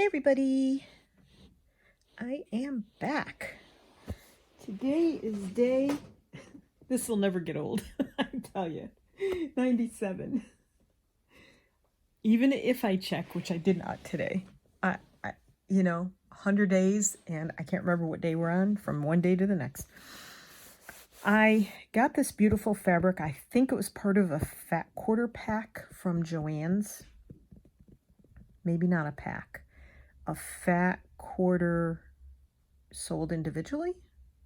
Hey everybody, I am back. Today is this will never get old, I tell you, 97. Even if I check, which I did not today, I 100 days, and I can't remember what day we're on from one day to the next. I got this beautiful fabric. I think it was part of a fat quarter pack from Joann's. Maybe not a pack. A fat quarter sold individually,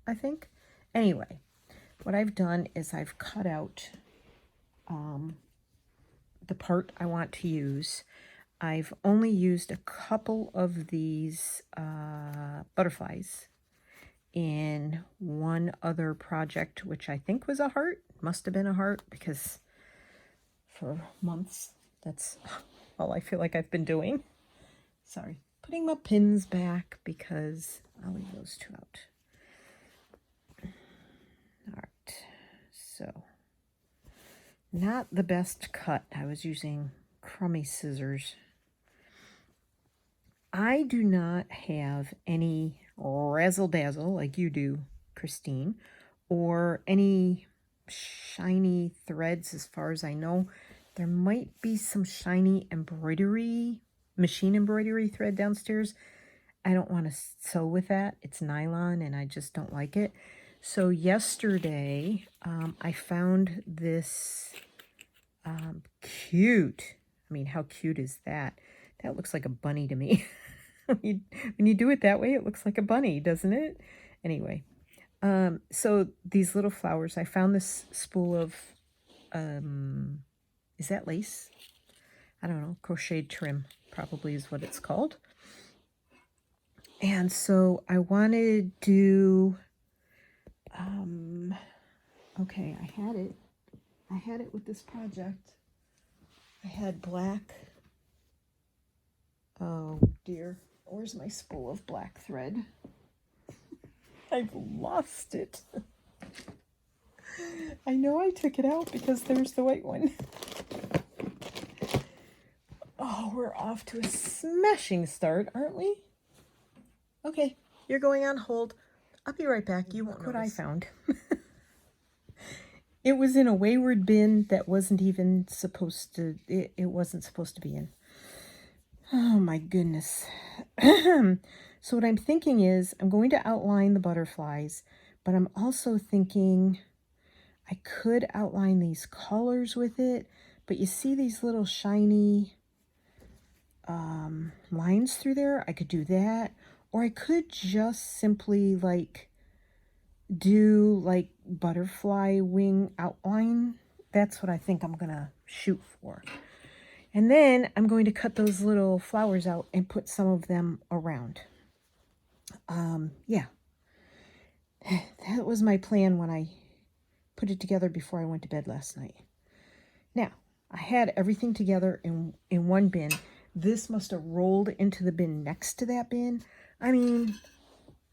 I think. Anyway, what I've done is I've cut out the part I want to use. I've only used a couple of these butterflies in one other project, which I think was a heart. Must have been a heart, because for months, that's all I feel like I've been doing. Sorry. Putting my pins back because I'll leave those two out. All right. So, not the best cut. I was using crummy scissors. I do not have any razzle dazzle like you do, Christine, or any shiny threads as far as I know. There might be some shiny embroidery, machine embroidery thread downstairs. I don't want to sew with that. It's nylon and I just don't like it. So yesterday I found this cute, I mean, how cute is that? That looks like a bunny to me. When you do it that way, it looks like a bunny, doesn't it? Anyway, so these little flowers, I found this spool of, is that lace? I don't know, crocheted trim probably is what it's called. And so I wanted to do, okay, I had it with this project. I had black, oh dear, where's my spool of black thread? I've lost it. I know I took it out because there's the white one. Oh, we're off to a smashing start, aren't we? Okay, you're going on hold. I'll be right back. You won't notice what I found. It was in a wayward bin that wasn't even supposed to, it wasn't supposed to be in. Oh my goodness. So what I'm thinking is I'm going to outline the butterflies, but I'm also thinking I could outline these colors with it, but you see these little shiny lines through there? I could do that, or I could just simply like do like butterfly wing outline. That's what I think I'm gonna shoot for. And then I'm going to cut those little flowers out and put some of them around. Yeah, that was my plan when I put it together before I went to bed last night. Now, I had everything together in one bin. This must have rolled into the bin next to that bin. I mean,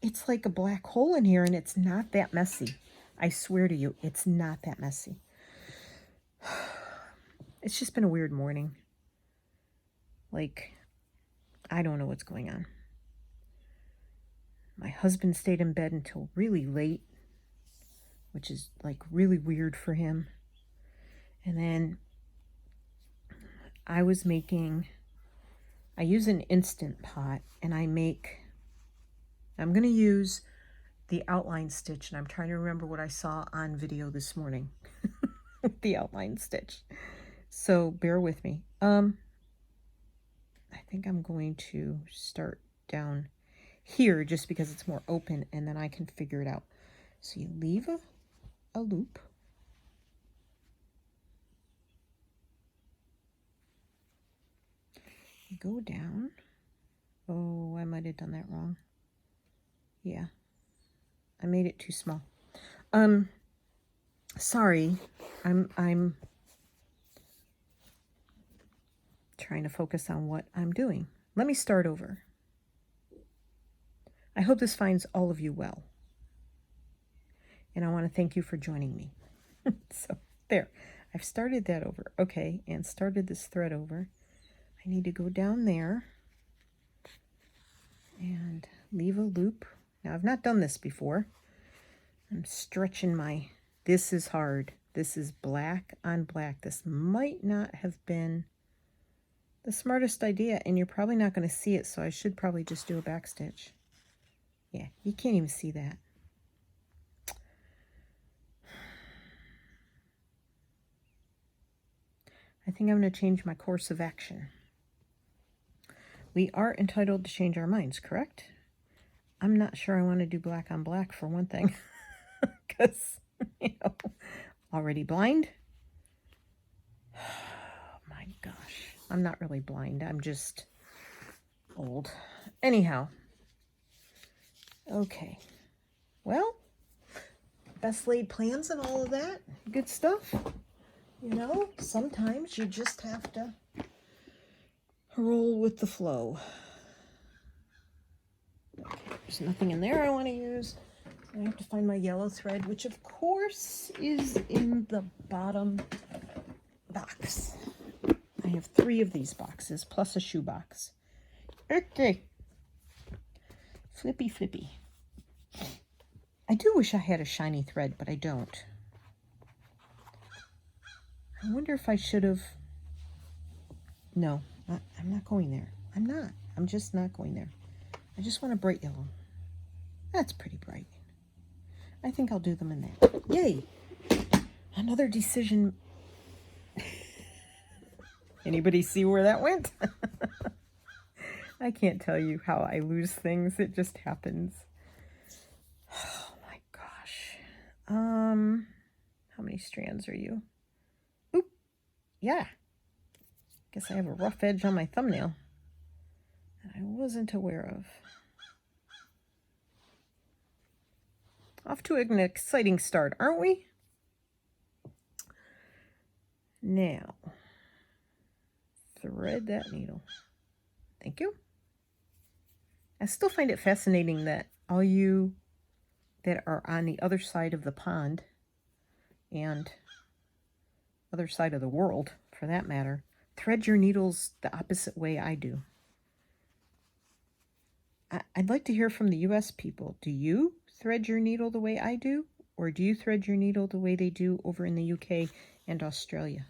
it's like a black hole in here, and it's not that messy. I swear to you, it's not that messy. It's just been a weird morning. Like, I don't know what's going on. My husband stayed in bed until really late, which is like really weird for him. And then I use an Instant Pot, and I'm going to use the outline stitch, and I'm trying to remember what I saw on video this morning. The outline stitch. So bear with me. I think I'm going to start down here just because it's more open, and then I can figure it out. So you leave a loop. You go down. Oh, I might have done that wrong. Yeah. I made it too small. Sorry. I'm trying to focus on what I'm doing. Let me start over. I hope this finds all of you well. And I want to thank you for joining me. So, there. I've started that over. Okay, and started this thread over. I need to go down there leave a loop. Now, I've not done this before. I'm stretching my, this is hard. This is black on black. This might not have been the smartest idea, and you're probably not going to see it, so I should probably just do a back stitch. Yeah, you can't even see that. I think I'm going to change my course of action. We are entitled to change our minds, correct? I'm not sure I want to do black on black for one thing. Because, already blind. Oh my gosh. I'm not really blind. I'm just old. Anyhow. Okay. Well, best laid plans and all of that. Good stuff. Sometimes you just have to roll with the flow. Okay, there's nothing in there I want to use. I have to find my yellow thread, which of course is in the bottom box. I have 3 of these boxes plus a shoe box. Okay. Flippy, flippy. I do wish I had a shiny thread, but I don't. I wonder if I should have... No, I'm not going there. I'm not. I'm just not going there. I just want a bright yellow. That's pretty bright. I think I'll do them in that. Yay! Another decision. Anybody see where that went? I can't tell you how I lose things. It just happens. Oh my gosh. How many strands are you? Oop. Yeah. Guess I have a rough edge on my thumbnail that I wasn't aware of. Off to an exciting start, aren't we? Now, thread that needle. Thank you. I still find it fascinating that all you that are on the other side of the pond and other side of the world, for that matter, thread your needles the opposite way I do. I'd like to hear from the US people. Do you thread your needle the way I do? Or do you thread your needle the way they do over in the UK and Australia?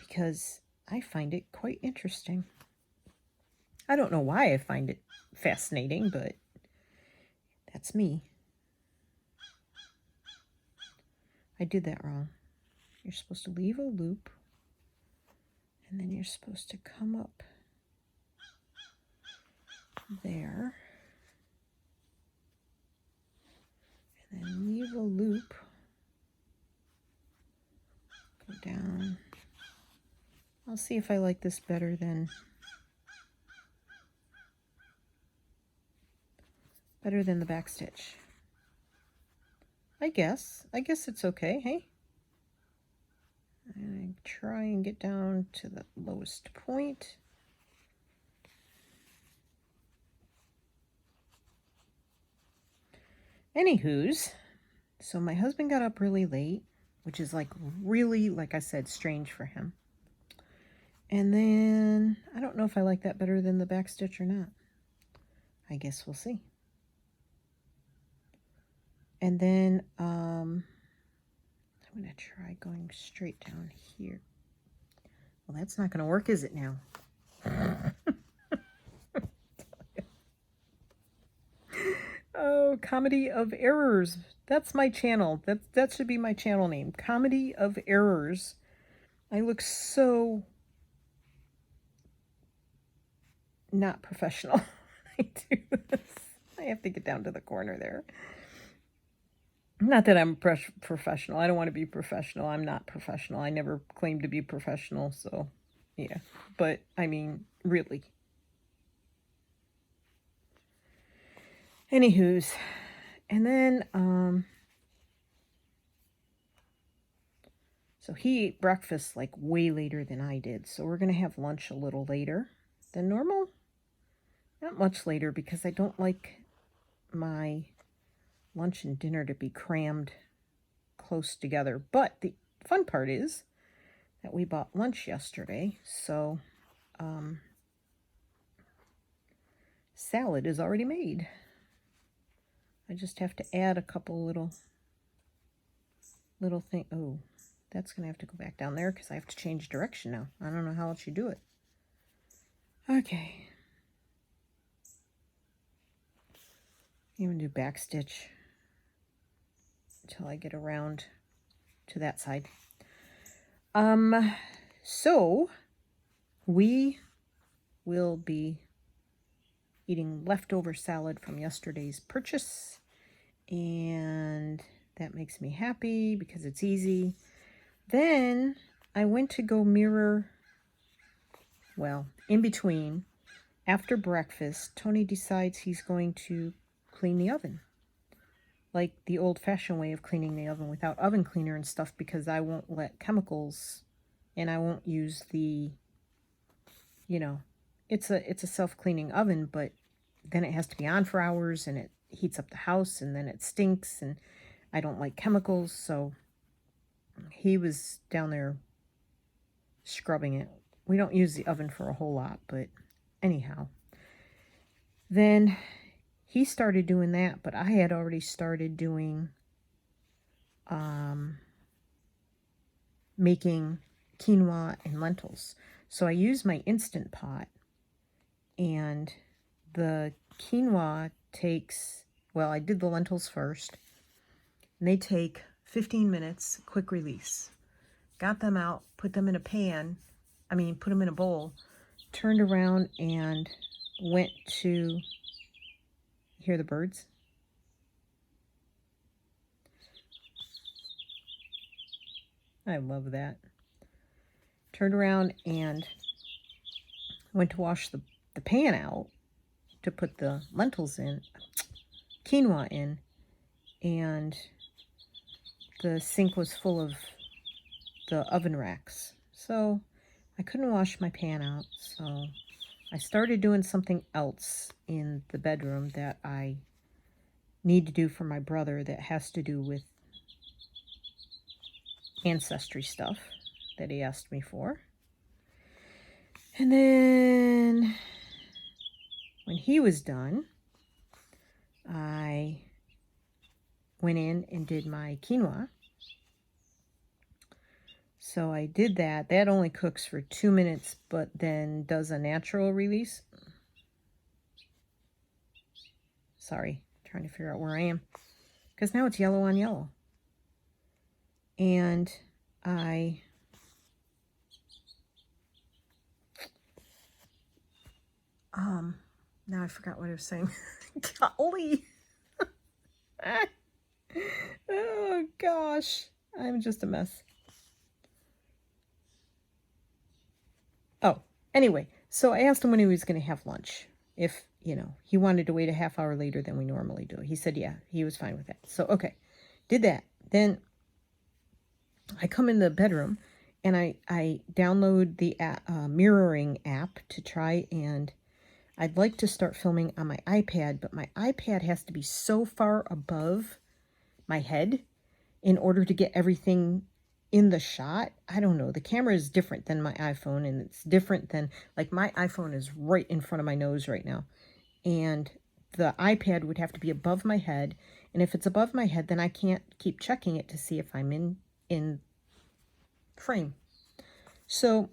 Because I find it quite interesting. I don't know why I find it fascinating, but that's me. I did that wrong. You're supposed to leave a loop, and then you're supposed to come up there, and then leave a loop, go down. I'll see if I like this better than the back stitch. I guess it's okay, hey? And I try and get down to the lowest point. Anywho's, so my husband got up really late, which is really, like I said, strange for him. And then, I don't know if I like that better than the back stitch or not. I guess we'll see. And then, I'm going to try going straight down here. Well, that's not going to work, is it now? Oh, Comedy of Errors. That's my channel. That should be my channel name. Comedy of Errors. I look so not professional. I do this. I have to get down to the corner there. Not that I'm professional. I don't want to be professional. I'm not professional. I never claimed to be professional, so yeah. But, I mean, really. Anywho's, and then, so he ate breakfast like way later than I did, so we're going to have lunch a little later than normal. Not much later, because I don't like my lunch and dinner to be crammed close together. But the fun part is that we bought lunch yesterday, so salad is already made. I just have to add a couple little thing. Oh, that's going to have to go back down there because I have to change direction now. I don't know how else you do it. Okay. I'm going to do back stitch until I get around to that side. So we will be eating leftover salad from yesterday's purchase, and that makes me happy because it's easy. Then I went to go mirror, well, in between, after breakfast, Tony decides he's going to clean the oven. Like the old-fashioned way of cleaning the oven without oven cleaner and stuff, because I won't let chemicals, and I won't use the, you know, it's a self-cleaning oven, but then it has to be on for hours, and it heats up the house, and then it stinks, and I don't like chemicals, so he was down there scrubbing it. We don't use the oven for a whole lot, but anyhow. Then he started doing that, but I had already started doing, making quinoa and lentils. So I use my Instant Pot, and the quinoa takes, well, I did the lentils first, and they take 15 minutes, quick release. Got them out, put them in a pan, put them in a bowl, turned around and went to, hear the birds? I love that. Turned around and went to wash the pan out to put the lentils in, quinoa in, and the sink was full of the oven racks. So I couldn't wash my pan out, so I started doing something else in the bedroom that I need to do for my brother that has to do with ancestry stuff that he asked me for. And then when he was done, I went in and did my quinoa. So I did that. That only cooks for 2 minutes, but then does a natural release. Sorry, trying to figure out where I am. Because now it's yellow on yellow. And now I forgot what I was saying. Golly. Oh, gosh. I'm just a mess. Oh, anyway, so I asked him when he was going to have lunch. If, he wanted to wait a half hour later than we normally do. He said, yeah, he was fine with that. So, okay, did that. Then I come in the bedroom and I download the mirroring app to try, and I'd like to start filming on my iPad, but my iPad has to be so far above my head in order to get everything in the shot. I don't know. The camera is different than my iPhone, and it's different than, like, my iPhone is right in front of my nose right now. And the iPad would have to be above my head. And if it's above my head, then I can't keep checking it to see if I'm in frame. So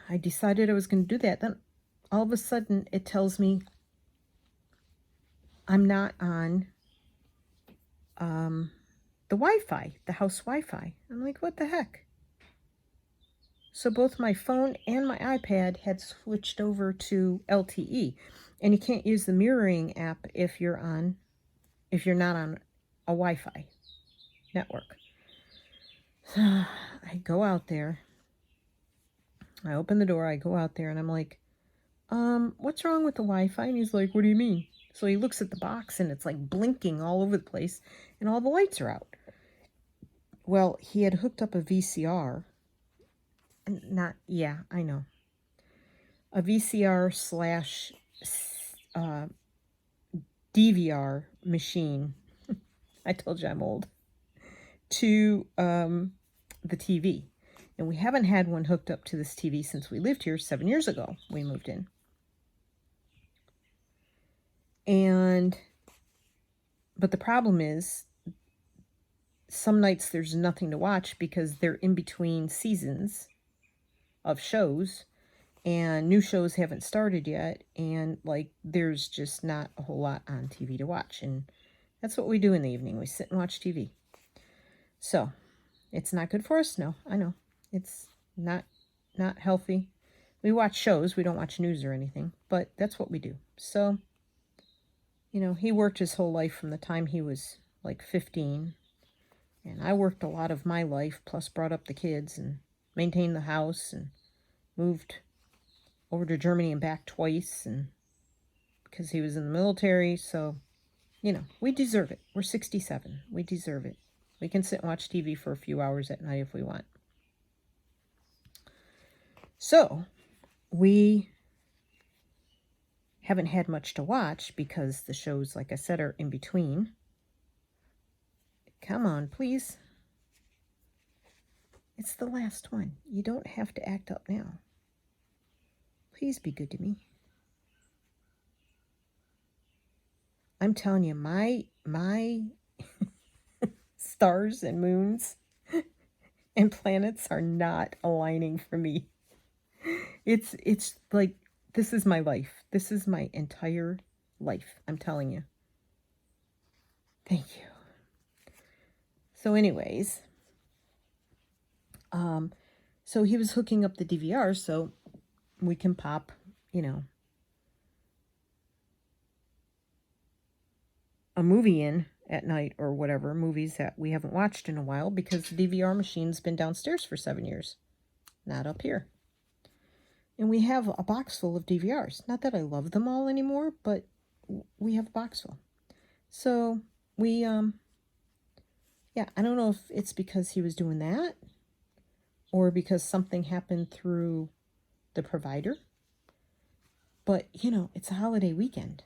I decided I was going to do that. Then all of a sudden it tells me I'm not on the Wi-Fi, the house Wi-Fi. I'm like, what the heck? So both my phone and my iPad had switched over to LTE, and you can't use the mirroring app if you're not on a Wi-Fi network. So I go out there, I open the door, I go out there, and I'm like, what's wrong with the Wi-Fi? And he's like, what do you mean? So he looks at the box, and it's like blinking all over the place, and all the lights are out. Well, he had hooked up a VCR. I know. A VCR slash DVR machine. I told you I'm old. To the TV. And we haven't had one hooked up to this TV since we lived here 7 years ago. We moved in. But the problem is, some nights there's nothing to watch because they're in between seasons of shows and new shows haven't started yet, and like there's just not a whole lot on TV to watch. And that's what we do in the evening. We sit and watch TV. So it's not good for us. No, I know. It's not healthy. We watch shows. We don't watch news or anything, but that's what we do. So, you know, he worked his whole life from the time he was like 15. And I worked a lot of my life, plus brought up the kids and maintained the house and moved over to Germany and back twice, and because he was in the military. So, you know, we deserve it. We're 67. We deserve it. We can sit and watch TV for a few hours at night if we want. So, we haven't had much to watch because the shows, like I said, are in between. Come on, please. It's the last one. You don't have to act up now. Please be good to me. I'm telling you, my stars and moons and planets are not aligning for me. It's like, this is my life. This is my entire life. I'm telling you. Thank you. So anyways, so he was hooking up the DVR so we can pop, you know, a movie in at night or whatever, movies that we haven't watched in a while because the DVR machine's been downstairs for 7 years, not up here. And we have a box full of DVRs. Not that I love them all anymore, but we have a box full. So we, yeah, I don't know if it's because he was doing that or because something happened through the provider. But, you know, it's a holiday weekend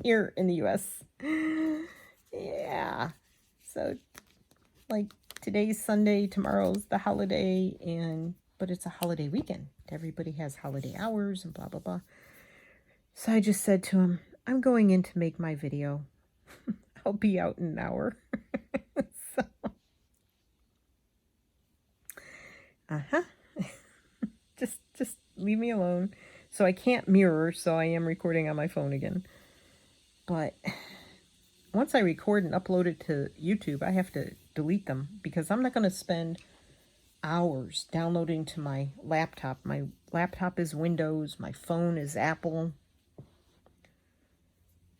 here in the U.S. Yeah. So, like, today's Sunday, tomorrow's the holiday, but it's a holiday weekend. Everybody has holiday hours and blah, blah, blah. So I just said to him, I'm going in to make my video. I'll be out in an hour. So, just leave me alone. So I can't mirror, so I am recording on my phone again. But once I record and upload it to YouTube, I have to delete them because I'm not going to spend hours downloading to my laptop. My laptop is Windows, my phone is Apple.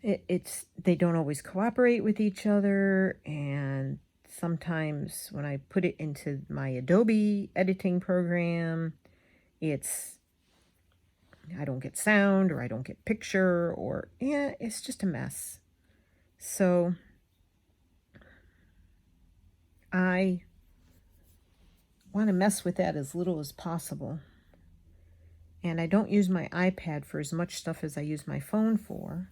They don't always cooperate with each other, and sometimes when I put it into my Adobe editing program, I don't get sound, or I don't get picture, or yeah, it's just a mess. So I want to mess with that as little as possible. And I don't use my iPad for as much stuff as I use my phone for.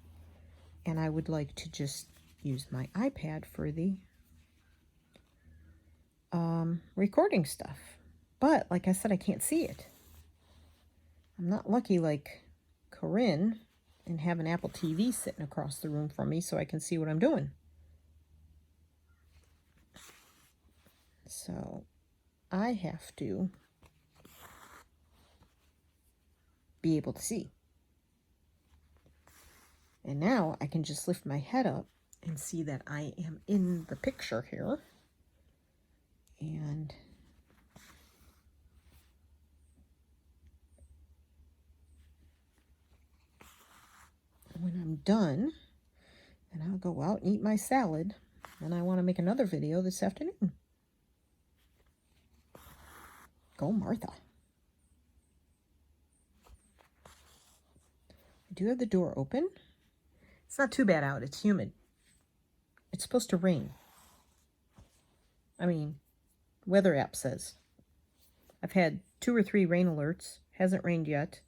And I would like to just use my iPad for the recording stuff. But like I said, I can't see it. I'm not lucky like Corinne and have an Apple TV sitting across the room from me so I can see what I'm doing. So I have to be able to see. And now I can just lift my head up and see that I am in the picture here. And when I'm done, then I'll go out and eat my salad. And I want to make another video this afternoon. Go, Martha. I do have the door open. It's not too bad out. It's humid. It's supposed to rain. I mean, weather app says. I've had 2 or 3 rain alerts. Hasn't rained yet.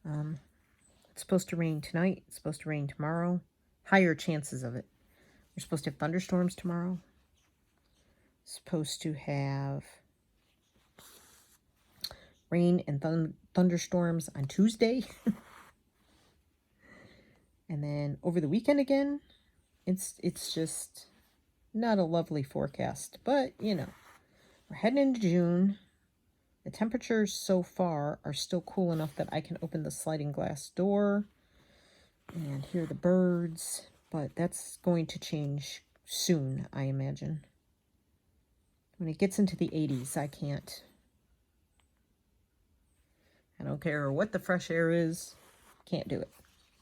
It's supposed to rain tonight. It's supposed to rain tomorrow. Higher chances of it. We're supposed to have thunderstorms tomorrow. Supposed to have rain and thunderstorms on Tuesday. And then over the weekend again, it's just not a lovely forecast. But, you know, we're heading into June. The temperatures so far are still cool enough that I can open the sliding glass door and hear the birds. But that's going to change soon, I imagine. When it gets into the 80s, I can't. I don't care what the fresh air is. Can't do it.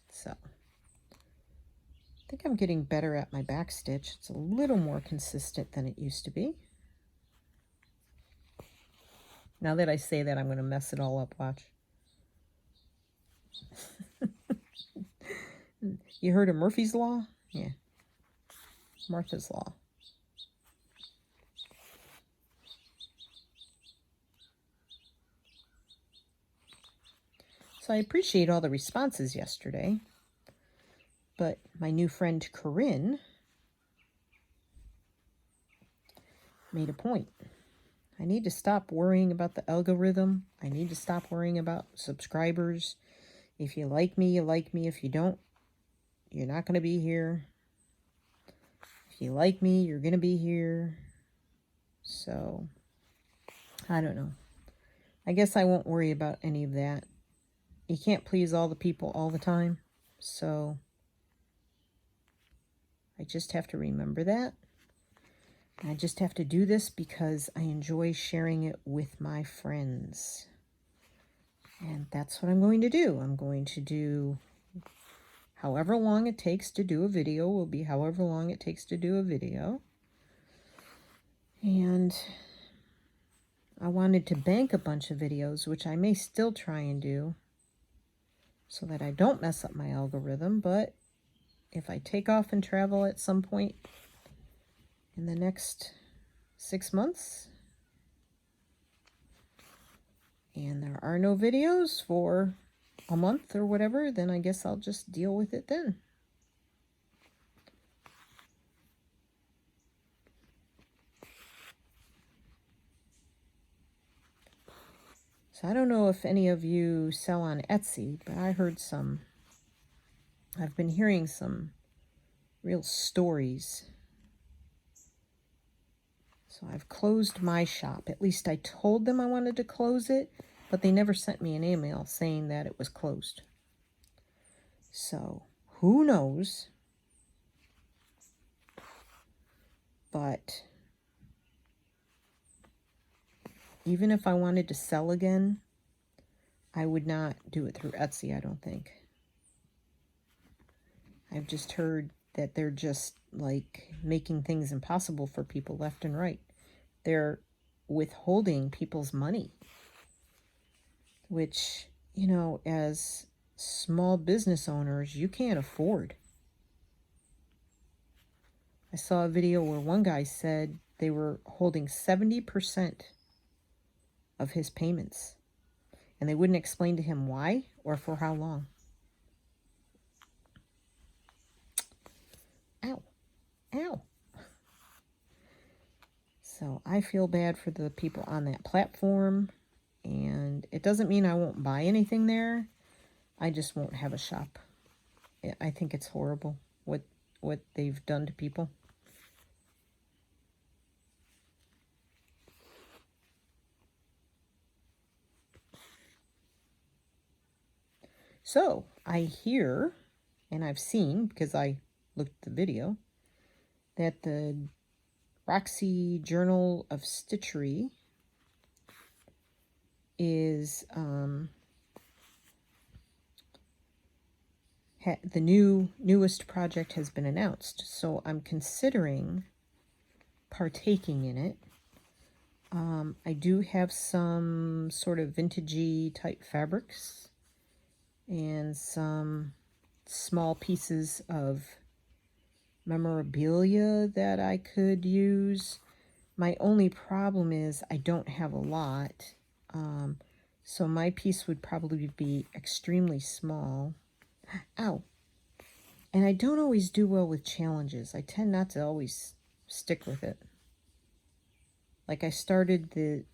So, I think I'm getting better at my back stitch. It's a little more consistent than it used to be. Now that I say that, I'm going to mess it all up. Watch. You heard of Murphy's Law? Yeah. Martha's Law. So I appreciate all the responses yesterday. But my new friend Corinne made a point. I need to stop worrying about the algorithm. I need to stop worrying about subscribers. If you like me, you like me. If you don't, you're not going to be here. If you like me, you're going to be here. So, I don't know. I guess I won't worry about any of that. You can't please all the people all the time. So, I just have to remember that. I just have to do this because I enjoy sharing it with my friends. And that's what I'm going to do. I'm going to do however long it takes to do a video will be however long it takes to do a video. And I wanted to bank a bunch of videos, which I may still try and do so that I don't mess up my algorithm. But if I take off and travel at some point in the next 6 months, and there are no videos for a month or whatever, then I guess I'll just deal with it then. So I don't know if any of you sell on Etsy, but I heard some, I've been hearing some real stories. So I've closed my shop. At least I told them I wanted to close it, but they never sent me an email saying that it was closed. So who knows? But even if I wanted to sell again, I would not do it through Etsy, I don't think. I've just heard that they're just like making things impossible for people left and right. They're withholding people's money, which, you know, as small business owners, you can't afford. I saw a video where one guy said they were holding 70% of his payments, and they wouldn't explain to him why or for how long. Ow. Ow. So I feel bad for the people on that platform, and it doesn't mean I won't buy anything there. I just won't have a shop. I think it's horrible what they've done to people. So I hear, and I've seen, because I looked at the video, that the Roxy Journal of Stitchery is the newest project has been announced. So I'm considering partaking in it. I do have some sort of vintagey type fabrics and some small pieces of memorabilia that I could use. My only problem is I don't have a lot. So my piece would probably be extremely small. Ow. And I don't always do well with challenges. I tend not to always stick with it. Like I started the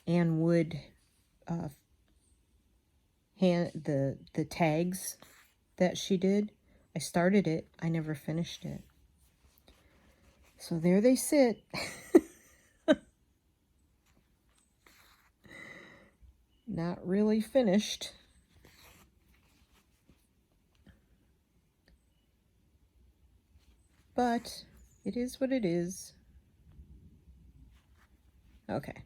Ann Wood the tags that she did. I started it. I never finished it. So there they sit. Not really finished. But it is what it is. Okay.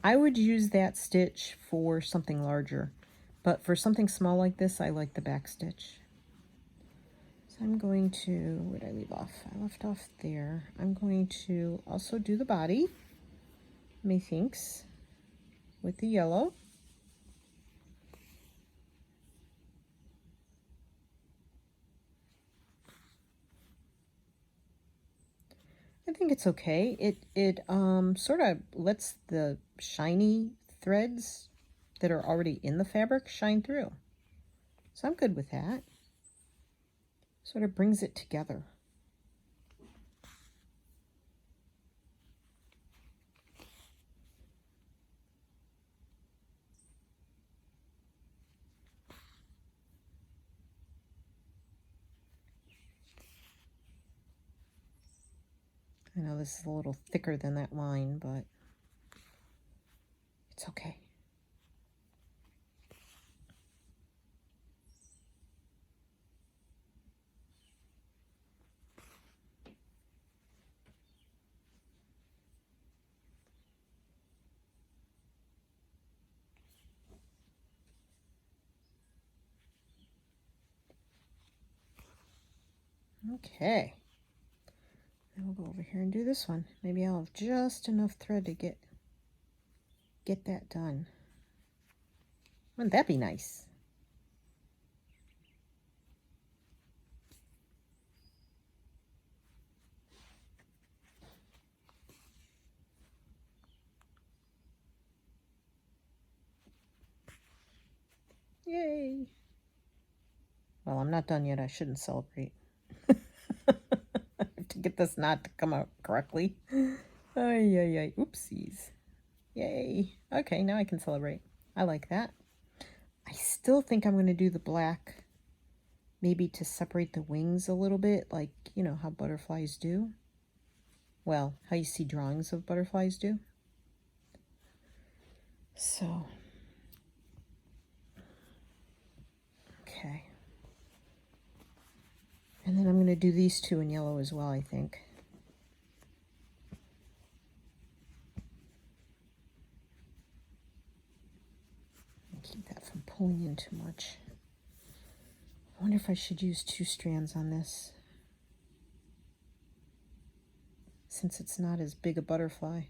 I would use that stitch for something larger, but for something small like this, I like the back stitch. So I'm going to, where did I leave off? I left off there. I'm going to also do the body, methinks, with the yellow. I think it's okay. It sort of lets the shiny threads that are already in the fabric shine through. So I'm good with that. Sort of brings it together. I know this is a little thicker than that line, but it's okay. Okay. Then we'll go over here and do this one. Maybe I'll have just enough thread to get that done. Wouldn't that be nice? Yay! Well, I'm not done yet. I shouldn't celebrate. To get this knot to come out correctly. Ay, ay, ay. Oopsies. Yay. Okay, now I can celebrate. I like that. I still think I'm going to do the black, maybe to separate the wings a little bit, like, you know, how butterflies do. Well, how you see drawings of butterflies do. So, okay. And then I'm going to do these two in yellow as well, I think. Keep that from pulling in too much. I wonder if I should use 2 strands on this, since it's not as big a butterfly.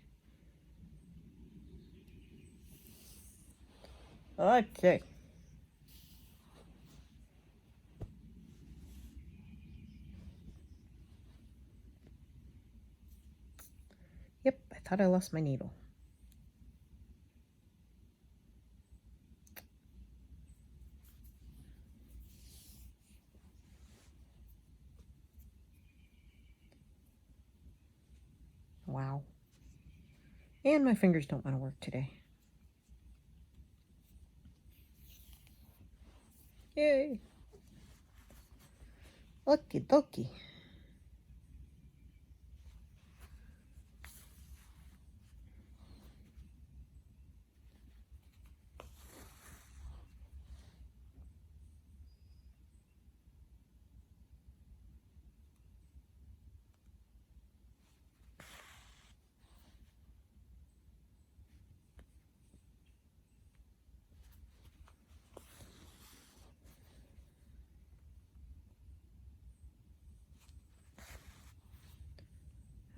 Okay. Yep, I thought I lost my needle. Wow. And my fingers don't want to work today. Yay. Okie dokie.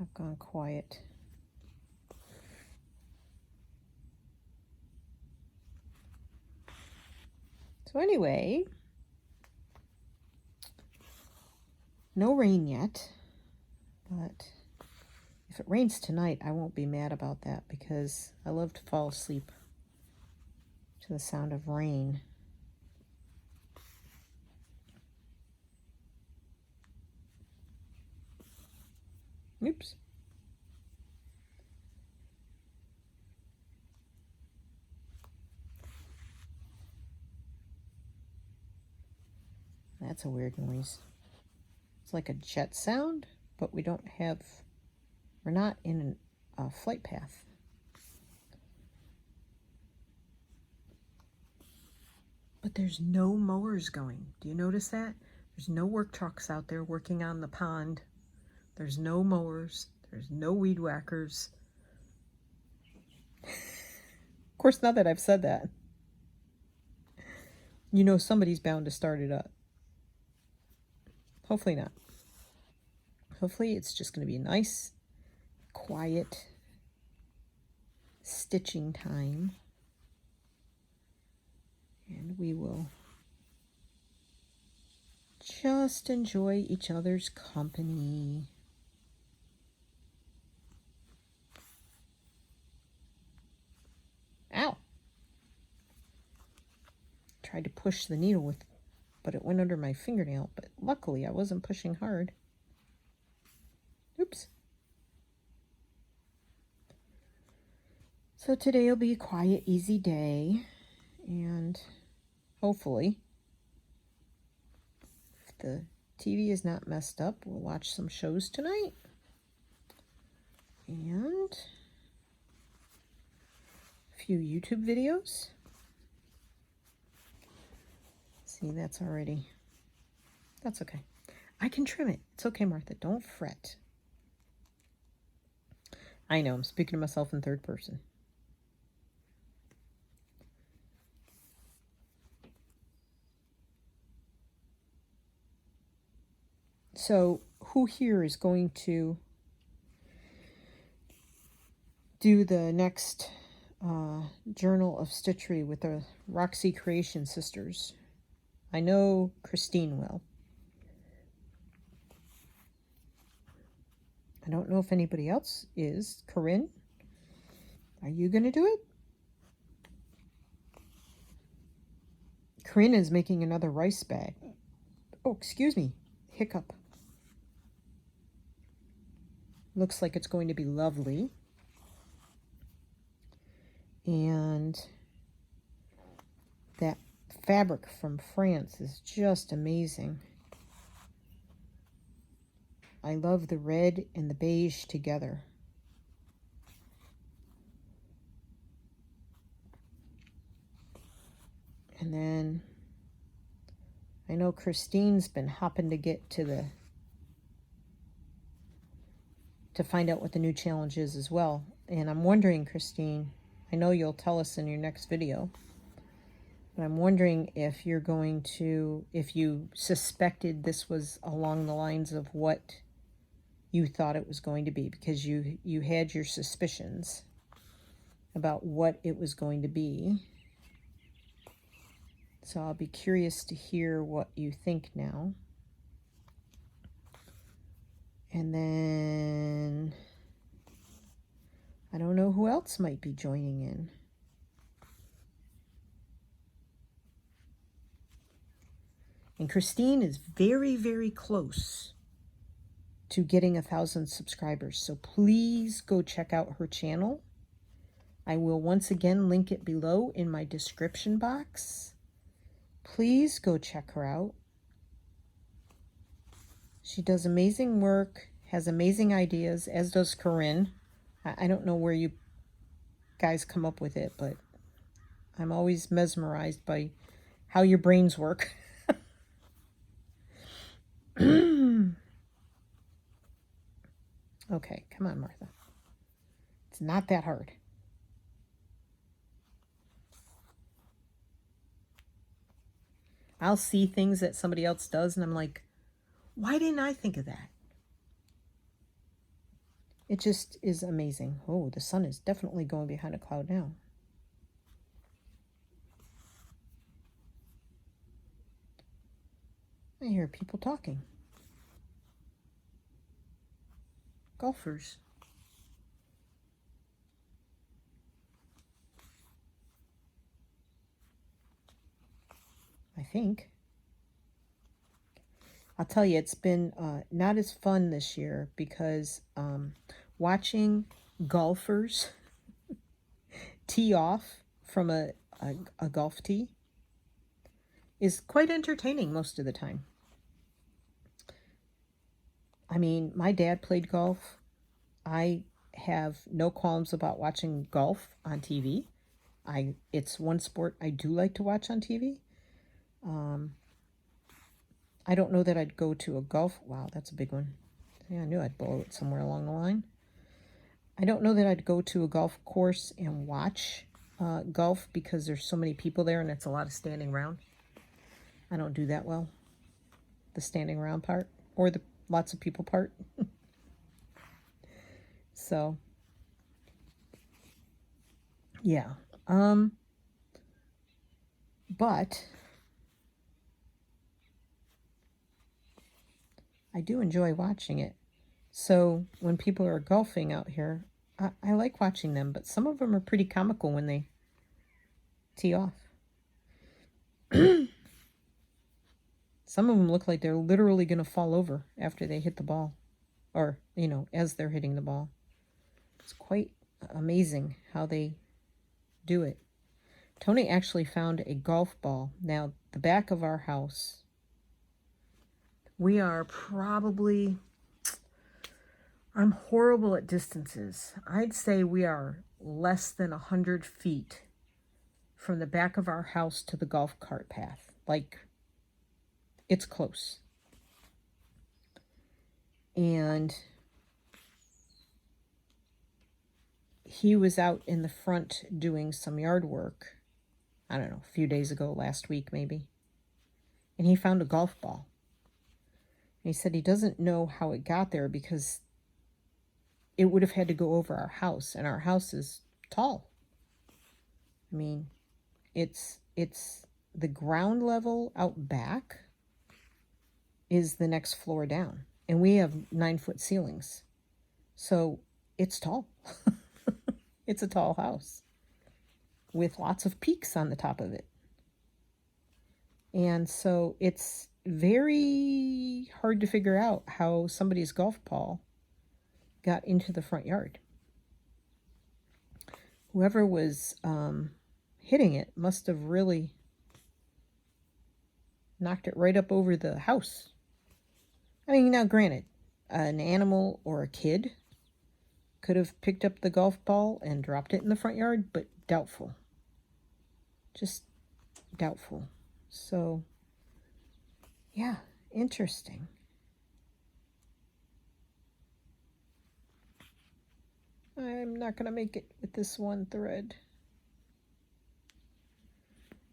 I've gone quiet. So anyway, no rain yet, but if it rains tonight, I won't be mad about that because I love to fall asleep to the sound of rain. Oops. That's a weird noise. It's like a jet sound, but we're not in a flight path. But there's no mowers going. Do you notice that? There's no work trucks out there working on the pond. There's no mowers. There's no weed whackers. Of course, now that I've said that, you know somebody's bound to start it up. Hopefully not. Hopefully it's just going to be a nice, quiet stitching time. And we will just enjoy each other's company. Ow! Tried to push the needle but it went under my fingernail. But luckily I wasn't pushing hard. Oops. So today will be a quiet, easy day. And hopefully, if the TV is not messed up, we'll watch some shows tonight. And a few YouTube videos. See, that's okay. I can trim it. It's okay, Martha. Don't fret. I know, I'm speaking to myself in third person. So, who here is going to do the next Journal of Stitchery with the Roxy Creation Sisters? I know Christine will. I don't know if anybody else is. Corinne, are you going to do it? Corinne is making another rice bag. Oh, excuse me. Hiccup. Looks like it's going to be lovely. And that fabric from France is just amazing. I love the red and the beige together. And then I know Christine's been hopping to get to find out what the new challenge is as well. And I'm wondering, Christine, I know you'll tell us in your next video, but I'm wondering if you're going to, if you suspected this was along the lines of what you thought it was going to be, because you had your suspicions about what it was going to be. So I'll be curious to hear what you think now. And then I don't know who else might be joining in. And Christine is very, very close to getting 1,000 subscribers. So please go check out her channel. I will once again link it below in my description box. Please go check her out. She does amazing work, has amazing ideas, as does Corinne. I don't know where you guys come up with it, but I'm always mesmerized by how your brains work. Okay, come on, Martha. It's not that hard. I'll see things that somebody else does, and I'm like, why didn't I think of that? It just is amazing. Oh, the sun is definitely going behind a cloud now. I hear people talking. Golfers. I think. I'll tell you, it's been not as fun this year because watching golfers tee off from a golf tee is quite entertaining most of the time. I mean, my dad played golf. I have no qualms about watching golf on TV. It's one sport I do like to watch on TV. I don't know that I'd go to a golf. Wow, that's a big one. Yeah, I knew I'd blow it somewhere along the line. I don't know that I'd go to a golf course and watch golf because there's so many people there and it's a lot of standing around. I don't do that well, the standing around part or the lots of people part. So, yeah. But I do enjoy watching it. So when people are golfing out here, I like watching them, but some of them are pretty comical when they tee off. Some of them look like they're literally going to fall over after they hit the ball, or, as they're hitting the ball. It's quite amazing how they do it. Tony actually found a golf ball. Now, the back of our house, we are probably, I'm horrible at distances. I'd say we are less than 100 feet from the back of our house to the golf cart path. Like, it's close. And he was out in the front doing some yard work, I don't know, a few days ago, last week maybe. And he found a golf ball. And he said he doesn't know how it got there because it would have had to go over our house, and our house is tall. I mean, it's the ground level out back is the next floor down, and we have 9-foot ceilings, so it's tall. It's a tall house with lots of peaks on the top of it, and so it's very hard to figure out how somebody's golf ball got into the front yard. Whoever was hitting it must have really knocked it right up over the house. I mean, now granted, an animal or a kid could have picked up the golf ball and dropped it in the front yard, but doubtful. Just doubtful. So, yeah, interesting. I'm not going to make it with this one thread.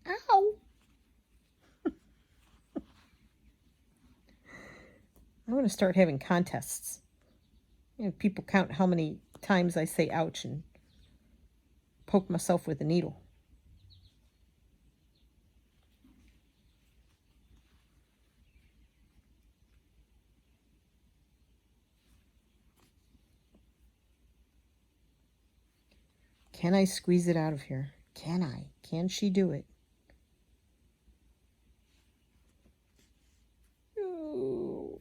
Ow! I'm going to start having contests. People count how many times I say ouch and poke myself with a needle. Can I squeeze it out of here? Can I? Can she do it? Ooh,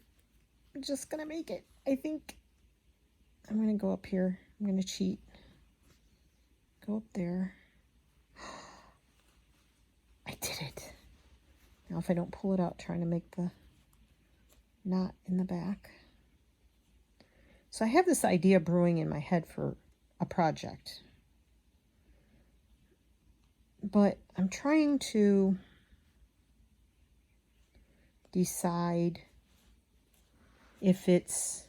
I'm just going to make it. I think I'm going to go up here. I'm going to cheat. Go up there. I did it. Now if I don't pull it out, trying to make the knot in the back. So I have this idea brewing in my head for a project. But I'm trying to decide if it's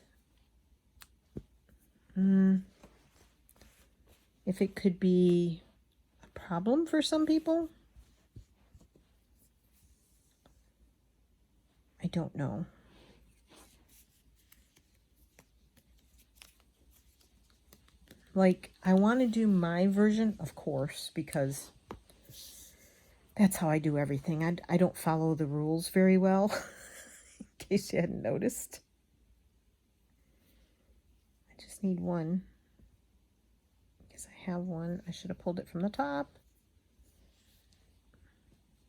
if it could be a problem for some people. I don't know. Like, I want to do my version, of course, because that's how I do everything. I don't follow the rules very well, in case you hadn't noticed. I just need one. Because I have one. I should have pulled it from the top.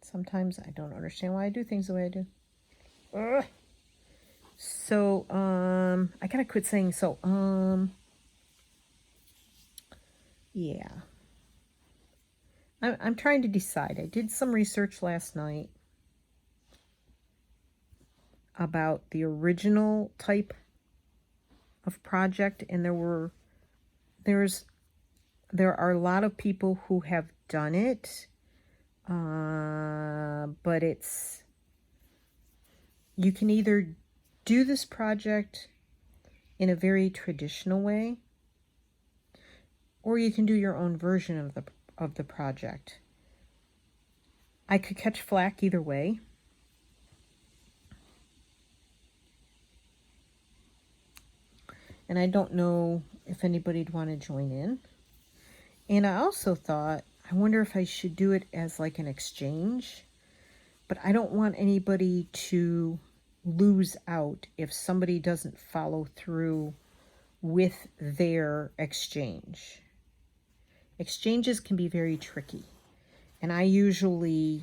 Sometimes I don't understand why I do things the way I do. Ugh. So, I gotta quit saying so. Yeah. I'm trying to decide. I did some research last night about the original type of project, and there are a lot of people who have done it, but you can either do this project in a very traditional way, or you can do your own version of the project. I could catch flack either way. And I don't know if anybody'd want to join in. And I also thought, I wonder if I should do it as like an exchange. But I don't want anybody to lose out if somebody doesn't follow through with their exchange. Exchanges can be very tricky. And I usually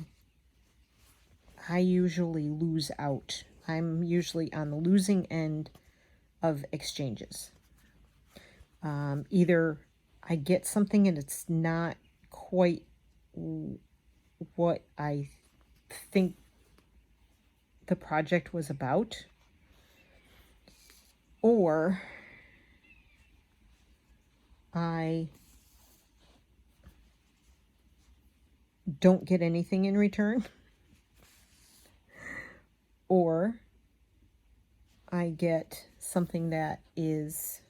lose out. I'm usually on the losing end of exchanges. Either I get something and it's not quite what I think the project was about, or I don't get anything in return, or I get something that is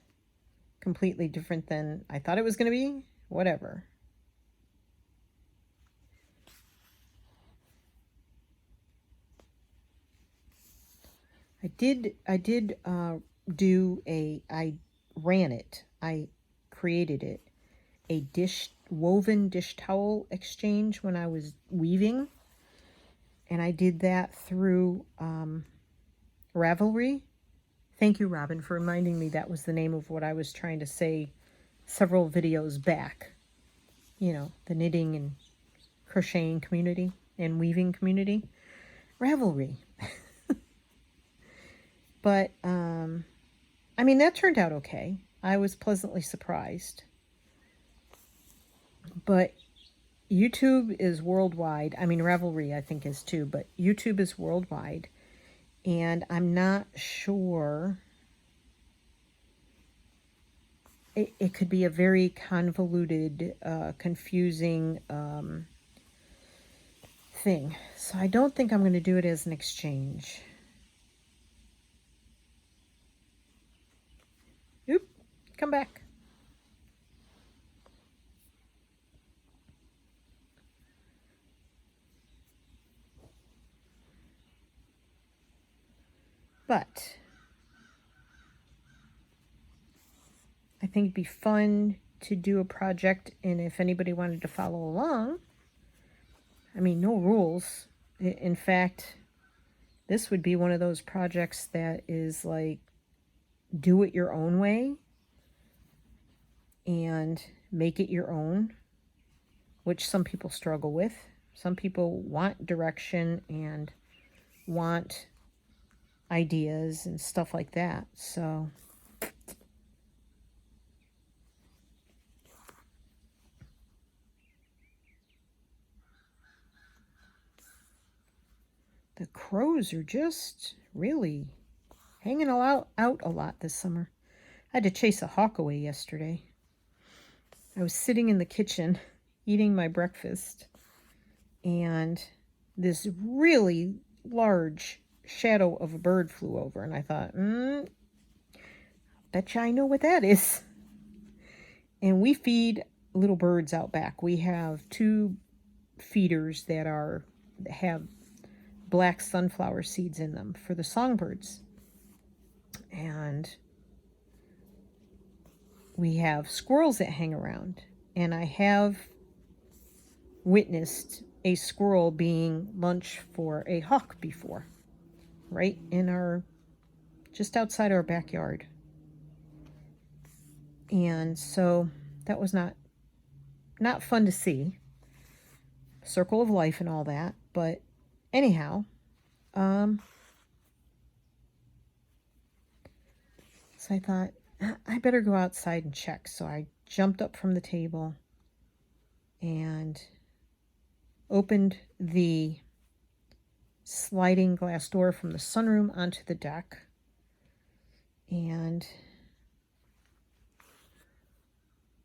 completely different than I thought it was going to be. Whatever. I ran it. I created it. A woven dish towel exchange when I was weaving. And I did that through Ravelry. Thank you, Robin, for reminding me that was the name of what I was trying to say several videos back. You know, the knitting and crocheting community and weaving community. Ravelry. But, I mean, that turned out okay. I was pleasantly surprised. But YouTube is worldwide. I mean, Ravelry, I think, is too, but YouTube is worldwide. And I'm not sure. It could be a very convoluted, confusing thing. So I don't think I'm going to do it as an exchange. Oop, come back. But I think it'd be fun to do a project, and if anybody wanted to follow along, I mean, no rules. In fact, this would be one of those projects that is like, do it your own way and make it your own, which some people struggle with. Some people want direction and want ideas and stuff like that. So the crows are just really hanging out a lot this summer. I had to chase a hawk away yesterday. I was sitting in the kitchen eating my breakfast, and this really large shadow of a bird flew over, and I thought, betcha I know what that is. And we feed little birds out back. We have 2 feeders that have black sunflower seeds in them for the songbirds. And we have squirrels that hang around. And I have witnessed a squirrel being lunch for a hawk before, right in just outside our backyard. And so that was not fun to see. Circle of life and all that. But anyhow, so I thought, I better go outside and check. So I jumped up from the table and opened the sliding glass door from the sunroom onto the deck. And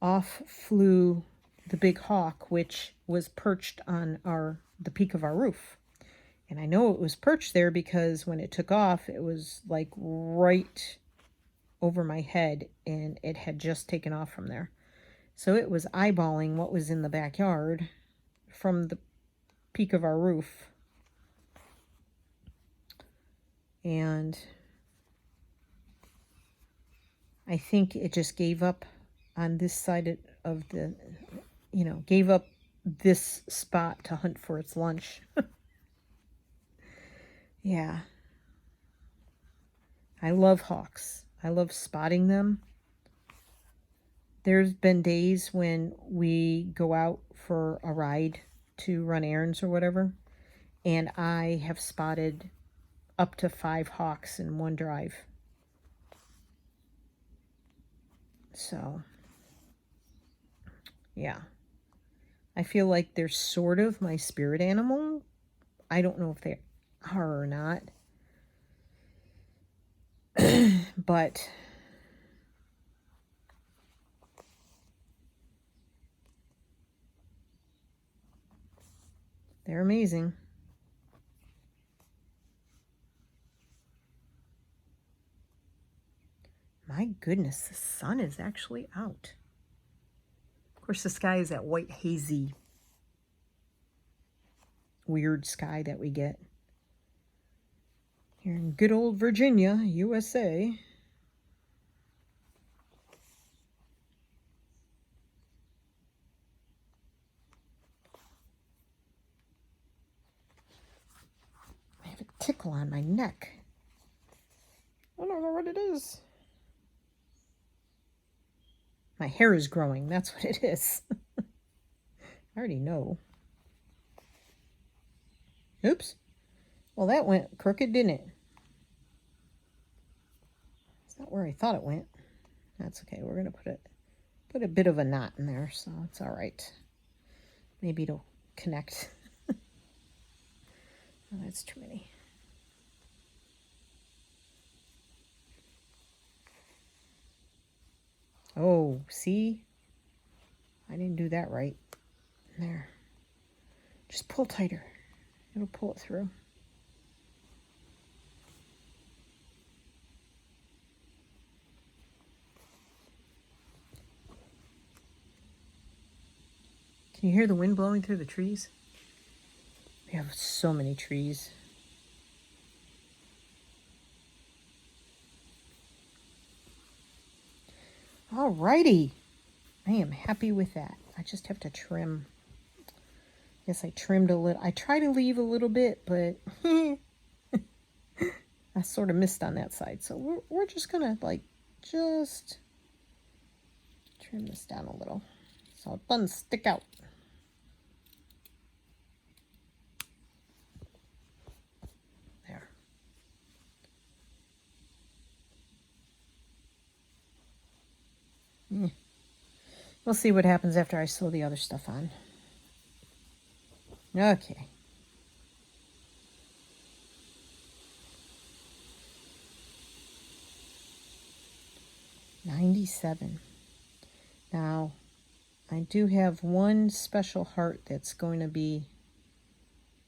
off flew the big hawk, which was perched on the peak of our roof. And I know it was perched there because when it took off, it was like right over my head, and it had just taken off from there. So it was eyeballing what was in the backyard from the peak of our roof. And I think it just gave up on this side of the, gave up this spot to hunt for its lunch. Yeah. I love hawks. I love spotting them. There's been days when we go out for a ride to run errands or whatever, and I have spotted up to 5 hawks in one drive. So, yeah. I feel like they're sort of my spirit animal. I don't know if they are or not. But they're amazing. My goodness, the sun is actually out. Of course, the sky is that white, hazy, weird sky that we get here in good old Virginia, USA. I have a tickle on my neck. I don't know what it is. My hair is growing. That's what it is. I already know. Oops. Well, that went crooked, didn't it? It's not where I thought it went. That's okay. We're going to put a bit of a knot in there, so it's all right. Maybe it'll connect. Oh, that's too many. Oh, see? I didn't do that right. There. Just pull tighter. It'll pull it through. Can you hear the wind blowing through the trees? We have so many trees. Alrighty. I am happy with that. I just have to trim. Yes, I trimmed a little. I try to leave a little bit, but I sort of missed on that side. So we're just going to just trim this down a little so it doesn't stick out. There. We'll see what happens after I sew the other stuff on. Okay. $97. Now, I do have one special heart that's going to be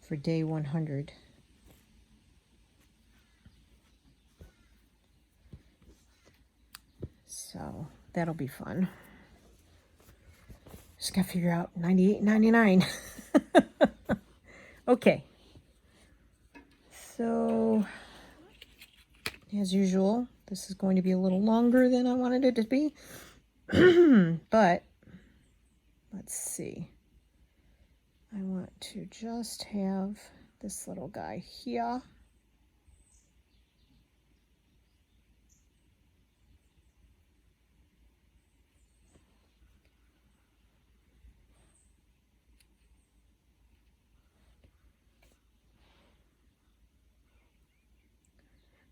for day 100. So that'll be fun. Just gotta figure out $98.99. Okay. So, as usual, this is going to be a little longer than I wanted it to be. But, let's see. I want to just have this little guy here.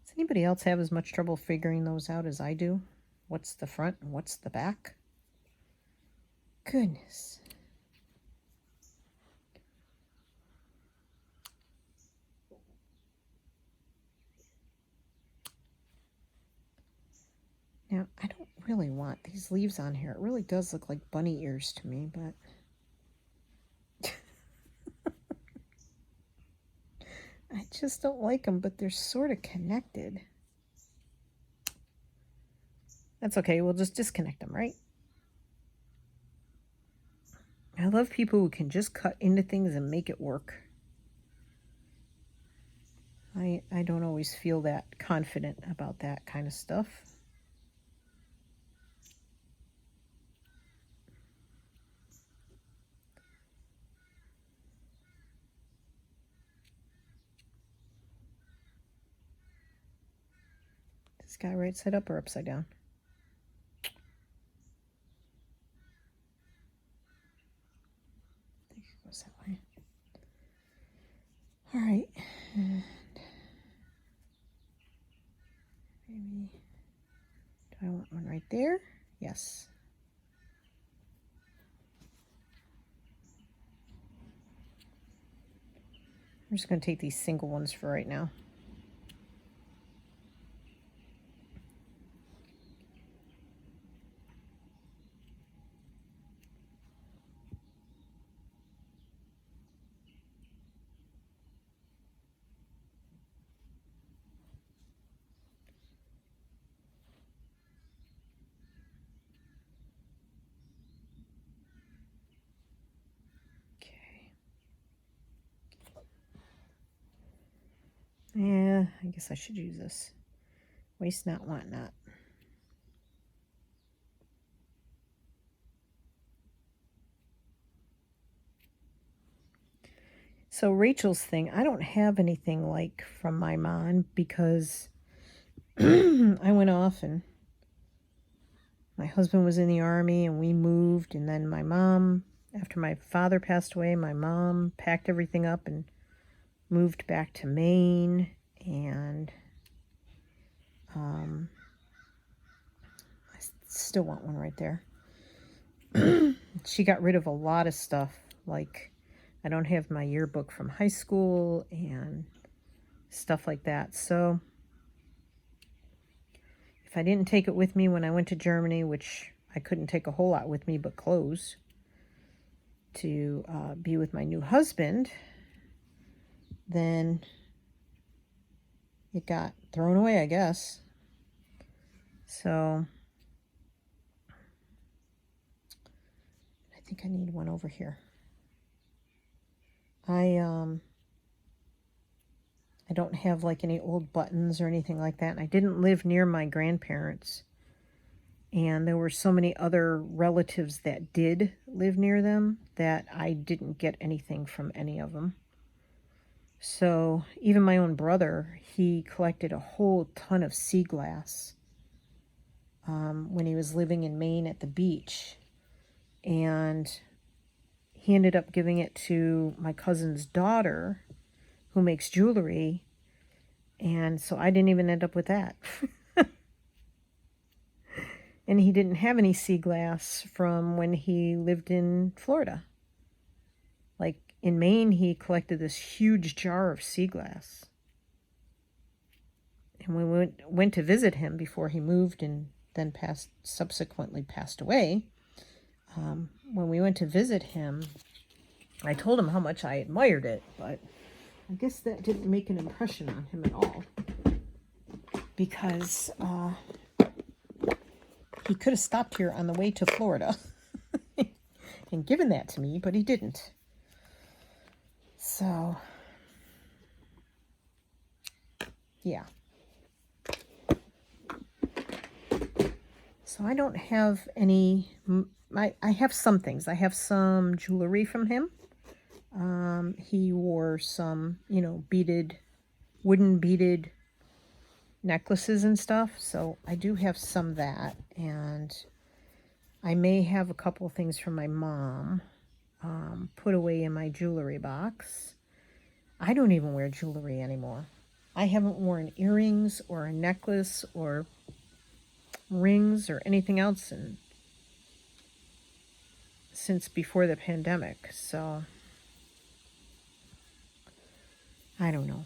Does anybody else have as much trouble figuring those out as I do? What's the front and what's the back? Goodness. Now Yeah, I don't really want these leaves on here. It really does look like bunny ears to me, but I just don't like them, but they're sort of connected. That's okay. We'll just disconnect them, right? I love people who can just cut into things and make it work. I don't always feel that confident about that kind of stuff. This guy right side up or upside down? I think it goes that way. All right. And maybe, do I want one right there? Yes. I'm just going to take these single ones for right now. Yeah, I guess I should use this. Waste not, want not. So Rachel's thing, I don't have anything like from my mom because I went off and my husband was in the army and we moved, and then my mom, after my father passed away, my mom packed everything up and moved back to Maine, and I still want one right there. She got rid of a lot of stuff, like I don't have my yearbook from high school and stuff like that. So if I didn't take it with me when I went to Germany, which I couldn't take a whole lot with me but clothes to be with my new husband, then it got thrown away, I guess. So I think I need one over here. I don't have like any old buttons or anything like that. And I didn't live near my grandparents. And there were so many other relatives that did live near them that I didn't get anything from any of them. So even my own brother, he collected a whole ton of sea glass when he was living in Maine at the beach. And he ended up giving it to my cousin's daughter, who makes jewelry. And so I didn't even end up with that. And he didn't have any sea glass from when he lived in Florida. Like in Maine, he collected this huge jar of sea glass. And we went to visit him before he moved and then subsequently passed away. When we went to visit him, I told him how much I admired it, but I guess that didn't make an impression on him at all. Because he could have stopped here on the way to Florida and given that to me, but he didn't. So, yeah. So I don't have any, I have some things. I have some jewelry from him. He wore some, wooden beaded necklaces and stuff. So I do have some of that. And I may have a couple of things from my mom put away in my jewelry box. I don't even wear jewelry anymore. I haven't worn earrings or a necklace or rings or anything else since before the pandemic. So I don't know.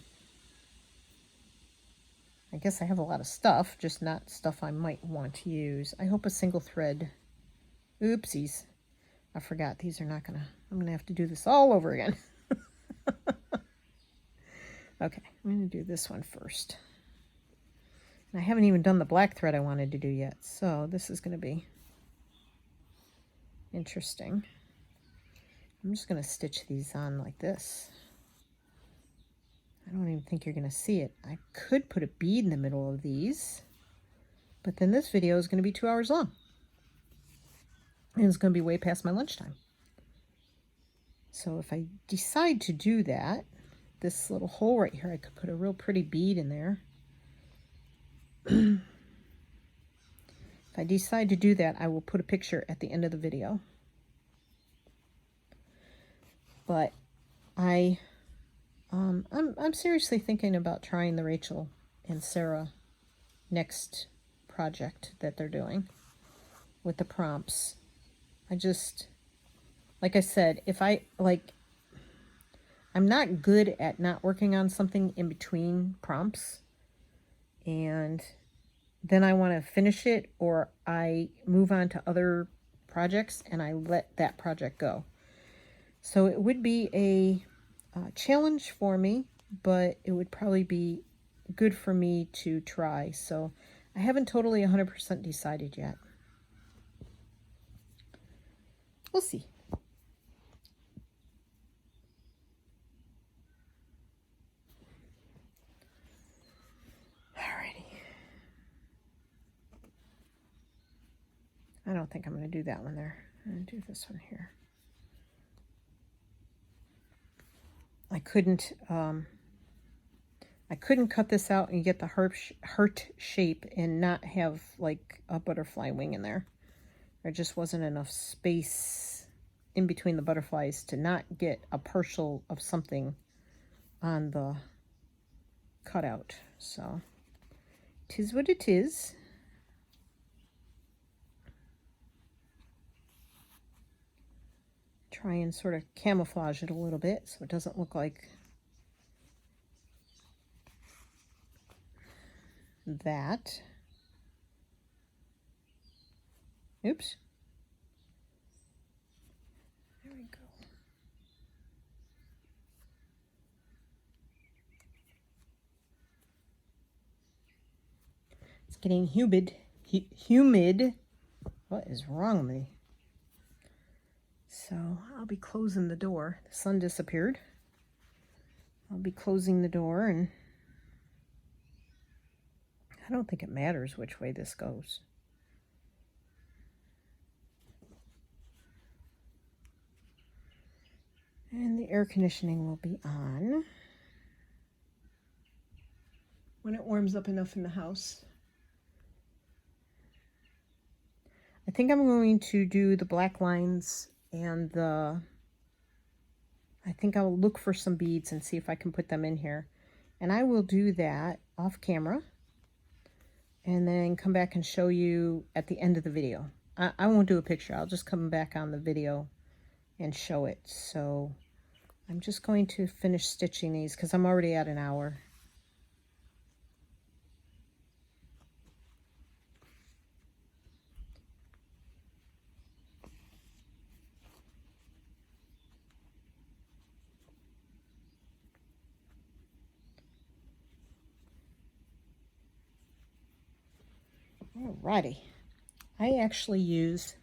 I guess I have a lot of stuff, just not stuff I might want to use. I hope a single thread. Oopsies. I forgot. These are not going to... I'm going to have to do this all over again. Okay, I'm going to do this one first. And I haven't even done the black thread I wanted to do yet, so this is going to be interesting. I'm just going to stitch these on like this. I don't even think you're going to see it. I could put a bead in the middle of these, but then this video is going to be 2 hours long. And it's going to be way past my lunchtime. So if I decide to do that, this little hole right here, I could put a real pretty bead in there. If I decide to do that, I will put a picture at the end of the video. But I'm seriously thinking about trying the Rachel and Sarah next project that they're doing with the prompts. I just, like I said, if I'm not good at not working on something in between prompts, and then I want to finish it, or I move on to other projects and I let that project go. So it would be a challenge for me, but it would probably be good for me to try. So I haven't totally 100% decided yet. We'll see. Alrighty. I don't think I'm going to do that one there. I'm going to do this one here. I couldn't cut this out and get the heart shape and not have like a butterfly wing in there. There just wasn't enough space in between the butterflies to not get a partial of something on the cutout. So, 'tis what it is. Try and sort of camouflage it a little bit so it doesn't look like that. Oops. There we go. It's getting humid. Humid. What is wrong with me? So I'll be closing the door. The sun disappeared. I'll be closing the door, and I don't think it matters which way this goes. And the air conditioning will be on when it warms up enough in the house. I think I'm going to do the black lines and I think I'll look for some beads and see if I can put them in here. And I will do that off camera and then come back and show you at the end of the video. I won't do a picture. I'll just come back on the video and show it. So I'm just going to finish stitching these because I'm already at an hour. Alrighty. I actually use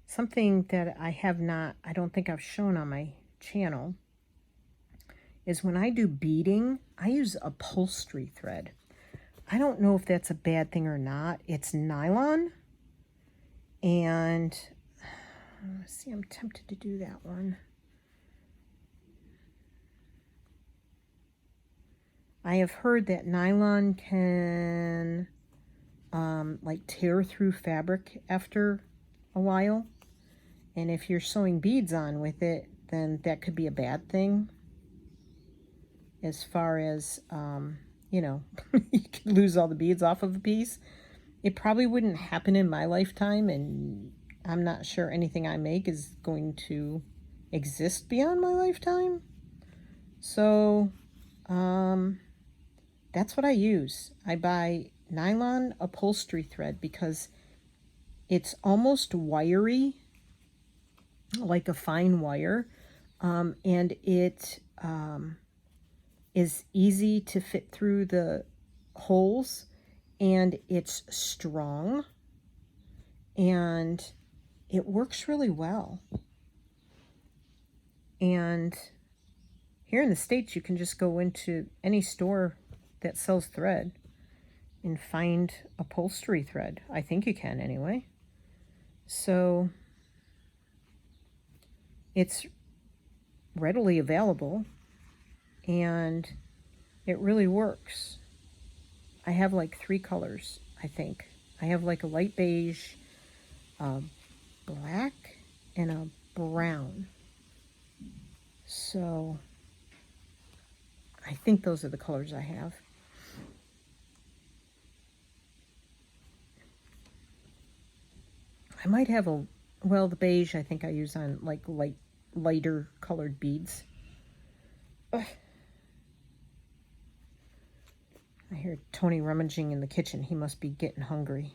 something that I don't think I've shown on my channel, is when I do beading, I use upholstery thread. I don't know if that's a bad thing or not. It's nylon, and let's see, I'm tempted to do that one. I have heard that nylon can like tear through fabric after a while, and if you're sewing beads on with it, then that could be a bad thing, as far as you know, you could lose all the beads off of a piece. It probably wouldn't happen in my lifetime, and I'm not sure anything I make is going to exist beyond my lifetime. So that's what I use. I buy nylon upholstery thread because it's almost wiry, like a fine wire, and it is easy to fit through the holes, and it's strong, and it works really well. And here in the States, you can just go into any store that sells thread and find upholstery thread. I think you can anyway. So it's readily available, and it really works. I have like 3 colors, I think. I have like a light beige, a black, and a brown. So I think those are the colors I have. I might have well, the beige I think I use on like lighter colored beads. Ugh. I hear Tony rummaging in the kitchen. He must be getting hungry.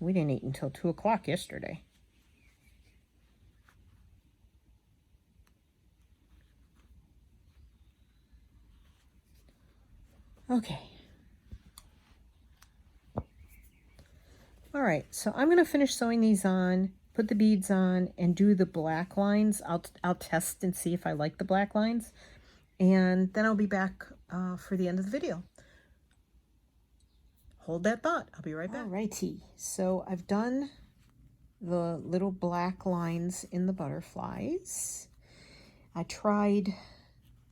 We didn't eat until 2 o'clock yesterday. Okay. All right, so I'm going to finish sewing these on, put the beads on, and do the black lines. I'll test and see if I like the black lines, and then I'll be back for the end of the video. Hold that thought. I'll be right back. Alrighty, so I've done the little black lines in the butterflies. I tried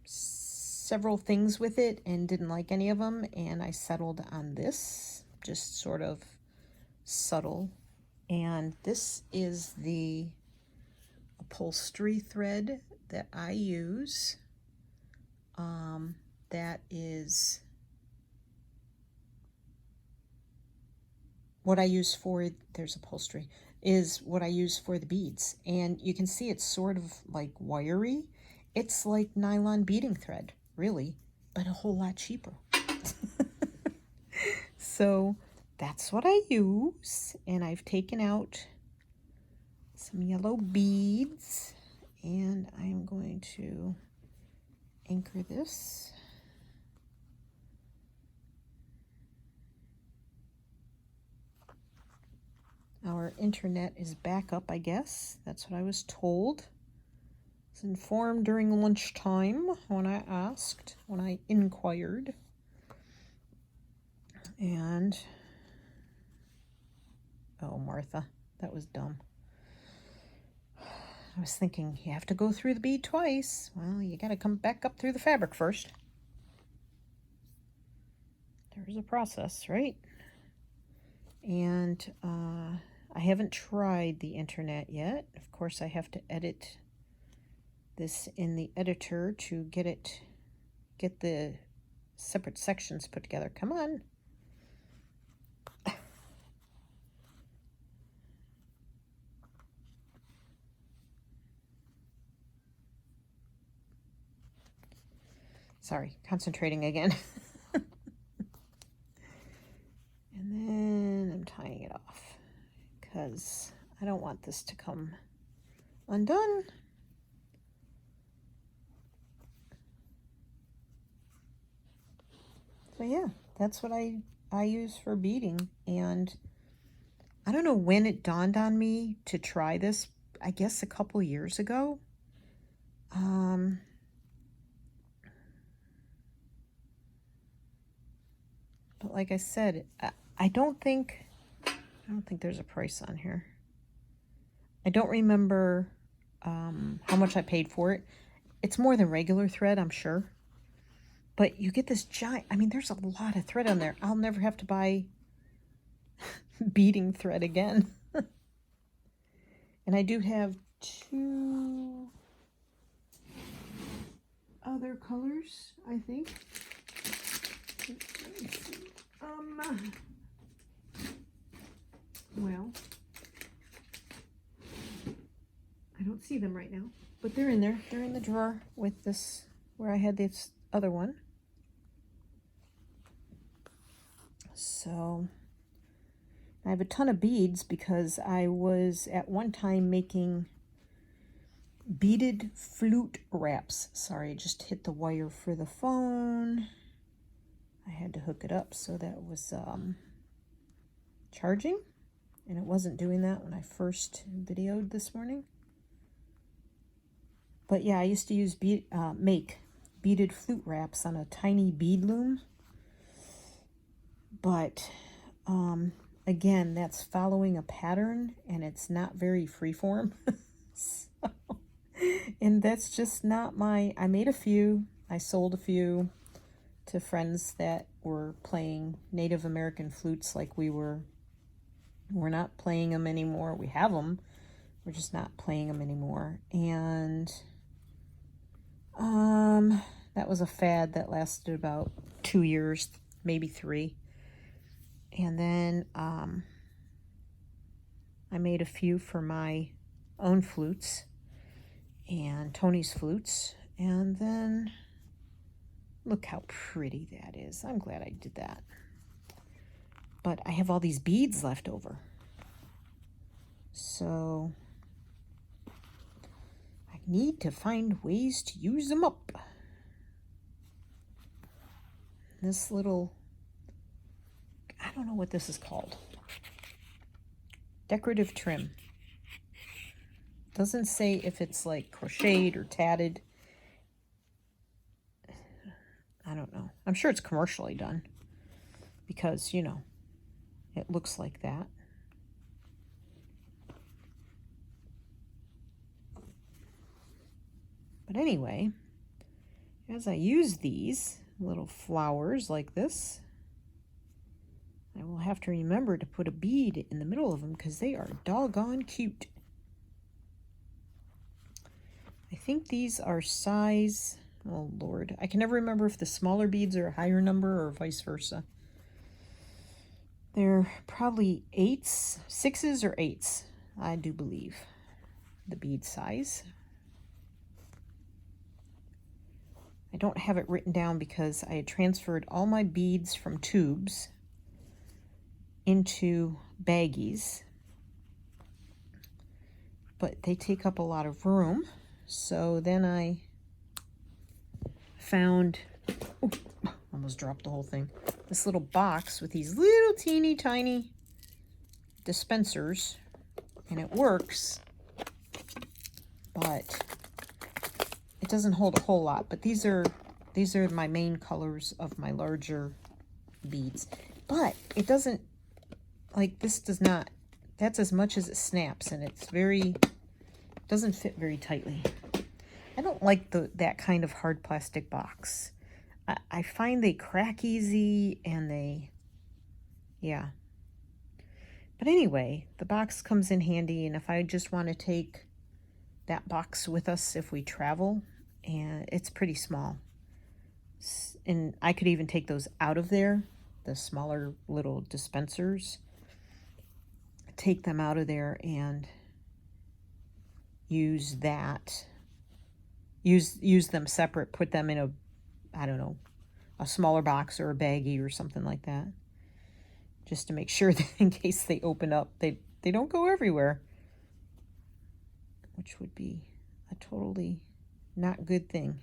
several things with it and didn't like any of them, and I settled on this, just sort of subtle. And this is the upholstery thread that I use. That is what I use for, there's upholstery, is what I use for the beads. And you can see it's sort of like wiry. It's like nylon beading thread, really, but a whole lot cheaper. So that's what I use, and I've taken out some yellow beads, and I'm going to anchor this. Our internet is back up, I guess. That's what I was told. I was informed during lunchtime when I asked, when I inquired. And, oh, Martha, that was dumb. I was thinking, you have to go through the bead twice. Well, you got to come back up through the fabric first. There's a process, right? And I haven't tried the internet yet. Of course, I have to edit this in the editor to get the separate sections put together. Come on. Sorry, concentrating again. And then I'm tying it off because I don't want this to come undone. So yeah, that's what I use for beading. And I don't know when it dawned on me to try this. I guess a couple years ago. But like I said, I don't think there's a price on here. I don't remember how much I paid for it. It's more than regular thread, I'm sure. But you get this giant, I mean, there's a lot of thread on there. I'll never have to buy beading thread again. And I do have 2 other colors, I think. Well, I don't see them right now, but they're in there. They're in the drawer with this where I had this other one. So I have a ton of beads because I was at one time making beaded flute wraps. Sorry, I just hit the wire for the phone. I had to hook it up so that was charging, and it wasn't doing that when I first videoed this morning. But yeah, I used to make beaded flute wraps on a tiny bead loom. But again, that's following a pattern, and it's not very freeform. So, and that's just not my... I made a few. I sold a few to friends that were playing Native American flutes like we were. We're not playing them anymore. We have them. We're just not playing them anymore. And that was a fad that lasted about 2 years, maybe 3. And then I made a few for my own flutes and Tony's flutes. And then look how pretty that is. I'm glad I did that. But I have all these beads left over. So I need to find ways to use them up. This little, I don't know what this is called. Decorative trim. Doesn't say if it's like crocheted or tatted. I don't know. I'm sure it's commercially done because, you know, it looks like that. But anyway, as I use these little flowers like this, I will have to remember to put a bead in the middle of them because they are doggone cute. I think these are size, oh Lord, I can never remember if the smaller beads are a higher number or vice versa. They're probably 8s, 6s or 8s, I do believe, the bead size. I don't have it written down because I had transferred all my beads from tubes into baggies, but they take up a lot of room. So then I found, oh, almost dropped the whole thing, this little box with these little teeny tiny dispensers, and it works, but it doesn't hold a whole lot. But these are my main colors of my larger beads. But it doesn't, like this does not, that's as much as it snaps, and it's very, doesn't fit very tightly. I don't like that kind of hard plastic box. I find they crack easy, and they, yeah. But anyway, the box comes in handy, and if I just want to take that box with us if we travel, and it's pretty small. And I could even take those out of there, the smaller little dispensers, take them out of there and use that, use them separate, put them in a, I don't know, a smaller box or a baggie or something like that, just to make sure that in case they open up, they don't go everywhere, which would be a totally not good thing.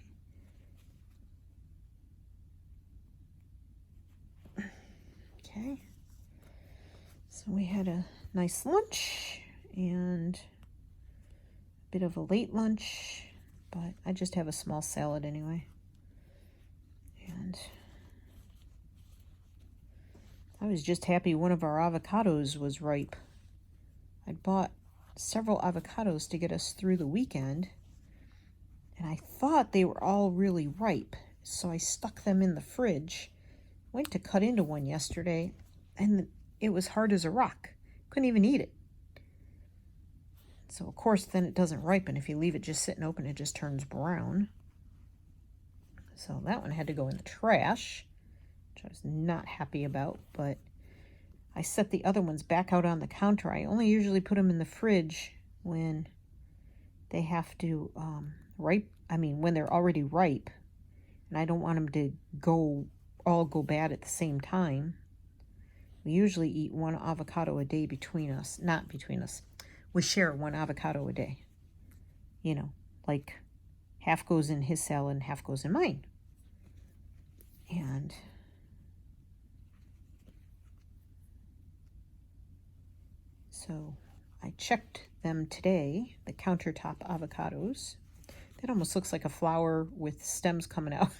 Okay, so we had a nice lunch and a bit of a late lunch, but I just have a small salad anyway. And I was just happy one of our avocados was ripe. I'd bought several avocados to get us through the weekend, and I thought they were all really ripe, so I stuck them in the fridge. Went to cut into one yesterday, and it was hard as a rock. Couldn't even eat it. So, of course, then it doesn't ripen. If you leave it just sitting open, it just turns brown. So that one had to go in the trash, which I was not happy about, but I set the other ones back out on the counter. I only usually put them in the fridge when they have to when they're already ripe. and I don't want them to all go bad at the same time. We usually eat one avocado a day between us. Not between us. We share one avocado a day. You know, like half goes in his salad and half goes in mine. And so I checked them today, the countertop avocados. That almost looks like a flower with stems coming out.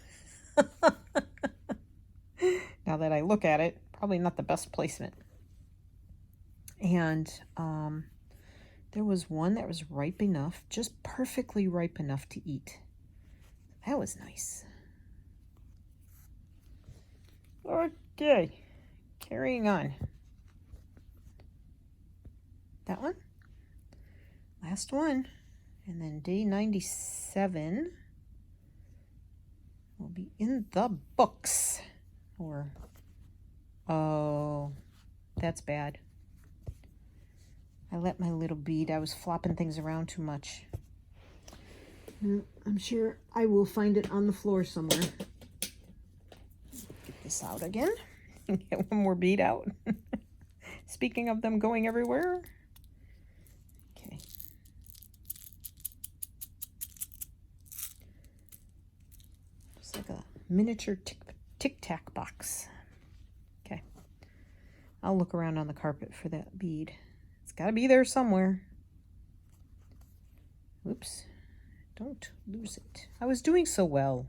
Now that I look at it, probably not the best placement. And there was one that was ripe enough, just perfectly ripe enough to eat. That was nice. Okay, carrying on. That one, last one, and then day 97 will be in the books. Or, oh, that's bad. I let my little bead, I was flopping things around too much. I'm sure I will find it on the floor somewhere. Get this out again. Get one more bead out. Speaking of them going everywhere. Okay. It's like a miniature tic-tac box. Okay. I'll look around on the carpet for that bead. It's got to be there somewhere. Oops. Don't lose it. I was doing so well.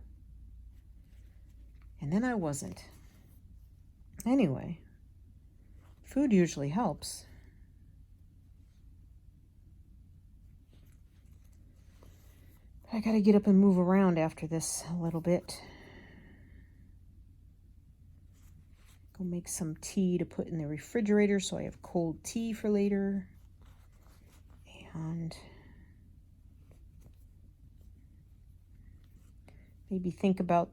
And then I wasn't. Anyway, food usually helps. But I gotta get up and move around after this a little bit. Go make some tea to put in the refrigerator so I have cold tea for later. And maybe think about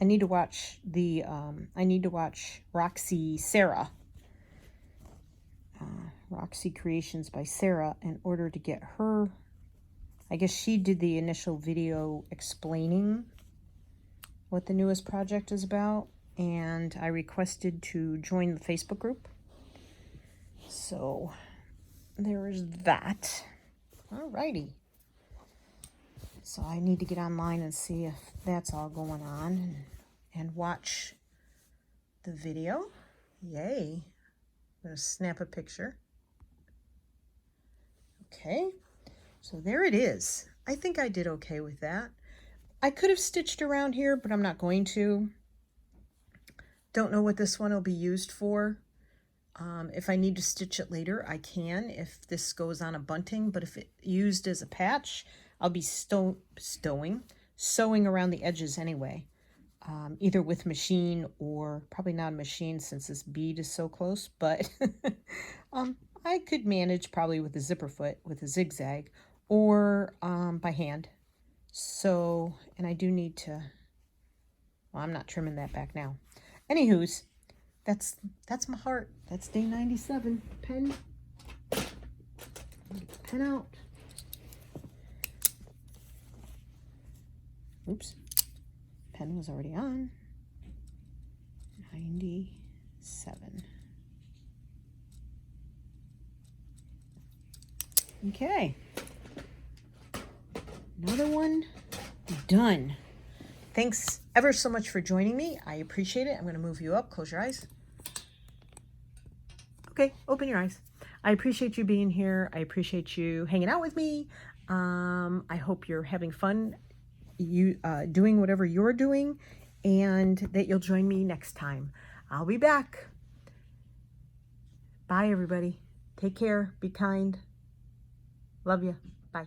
I need to watch Roxy Sarah. Roxy Creations by Sarah in order to get her. I guess she did the initial video explaining what the newest project is about, and I requested to join the Facebook group. So there is that. Alrighty. So I need to get online and see if that's all going on and watch the video. Yay. I'm going to snap a picture. Okay. So there it is. I think I did okay with that. I could have stitched around here, but I'm not going to. Don't know what this one will be used for. If I need to stitch it later, I can if this goes on a bunting, but if it used as a patch, I'll be sewing around the edges anyway, either with machine or probably not a machine since this bead is so close, but I could manage probably with a zipper foot with a zigzag or by hand. So, and I do need to, well, I'm not trimming that back now. Anywho's, that's my heart. That's day 97. Pen out. Oops, pen was already on. 97. Okay. Another one done. Thanks ever so much for joining me. I appreciate it. I'm going to move you up. Close your eyes. Okay, open your eyes. I appreciate you being here. I appreciate you hanging out with me. I hope you're having fun doing whatever you're doing, and that you'll join me next time. I'll be back. Bye, everybody. Take care. Be kind. Love you. Bye.